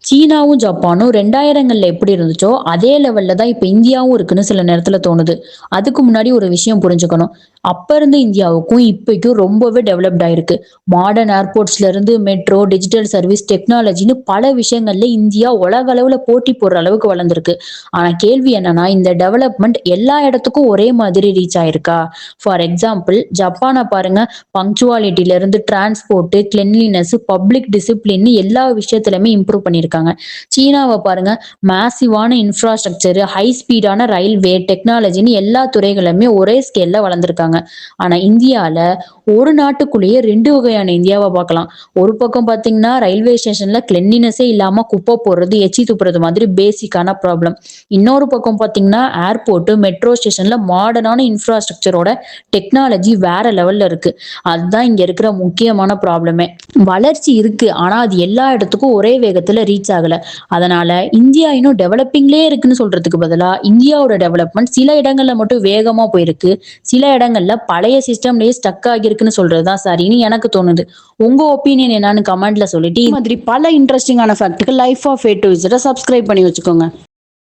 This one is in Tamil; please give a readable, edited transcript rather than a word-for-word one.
சீனாவும் ஜப்பானும் 2000கள்ல எப்படி இருந்துச்சோ அதே லெவல்ல தான் இப்ப இந்தியாவும் இருக்குன்னு சில நேரத்துல தோணுது. அதுக்கு முன்னாடி ஒரு விஷயம் புரிஞ்சுக்கணும். அப்ப இருந்த இந்தியாவுக்கும் இப்பைக்கும் ரொம்பவே டெவலப்ட் ஆயிருக்கு. மாடர்ன் ஏர்போர்ட்ஸ்ல இருந்து மெட்ரோ, டிஜிட்டல் சர்வீஸ், டெக்னாலஜின்னு பல விஷயங்கள்ல இந்தியா உலக அளவுல போட்டி போடுற அளவுக்கு வளர்ந்திருக்கு. ஆனா கேள்வி என்னன்னா, இந்த டெவலப்மெண்ட் எல்லா இடத்துக்கும் ஒரே மாதிரி ரீச் ஆயிருக்கா? ஃபார் எக்ஸாம்பிள் ஜப்பான பாருங்க. பங்க்சுவாலிட்டில இருந்து டிரான்ஸ்போர்ட், கிளென்லினஸ், பப்ளிக் டிசிப்ளின் எல்லா விஷயத்திலுமே இம்ப்ரூவ் பண்ணியிருக்காங்க. சீனாவை பாருங்க. மேசிவான இன்ஃப்ராஸ்ட்ரக்சர், ஹை ஸ்பீடான ரயில்வே, டெக்னாலஜின்னு எல்லா துறைகளுமே ஒரே ஸ்கேல்ல வளர்ந்துருக்காங்க. ஆனா இந்தியால ஒரு நாட்டுக்குள்ளேயே ரெண்டு வகையான இந்தியாவை பார்க்கலாம். ஒரு பக்கம் பாத்தீங்கன்னா ரயில்வே ஸ்டேஷன்ல கிளென்லினஸே இல்லாம குப்பை போடுறது, எச்சி துப்புறது மாதிரி பேசிக்கான ப்ராப்ளம். இன்னொரு பக்கம் பாத்தீங்கன்னா ஏர்போர்ட், மெட்ரோ ஸ்டேஷன்ல மாடர்னான இன்ஃப்ராஸ்ட்ரக்சரோட டெக்னாலஜி வேற லெவல்ல இருக்கு. அதுதான் இங்க இருக்கிற முக்கியமான ப்ராப்ளமே. வளர்ச்சி இருக்கு, ஆனா அது எல்லா இடத்துக்கும் ஒரே வேகத்துல ரீச் ஆகல. அதனால இந்தியா இன்னும் டெவலப்பிங்லயே இருக்குன்னு சொல்றதுக்கு பதிலா இந்தியாவோட டெவலப்மெண்ட் சில இடங்கள்ல மட்டும் வேகமா போயிருக்கு, சில இடங்கள்ல பழைய சிஸ்டம்லயே ஸ்டக் ஆகிருக்குன்னு சொல்றதுதான் சரின்னு எனக்கு தோணுது. உங்க ஒப்பீனியன் என்னன்னு கமெண்ட்ல சொல்லிட்டு, இது மாதிரி பல இன்ட்ரெஸ்டிங்கான ஃபேக்ட்டுக்கு லைஃப் ஆஃப் ஏ டு இசட்டை சப்ஸ்கிரைப் பண்ணி வச்சுக்கோங்க.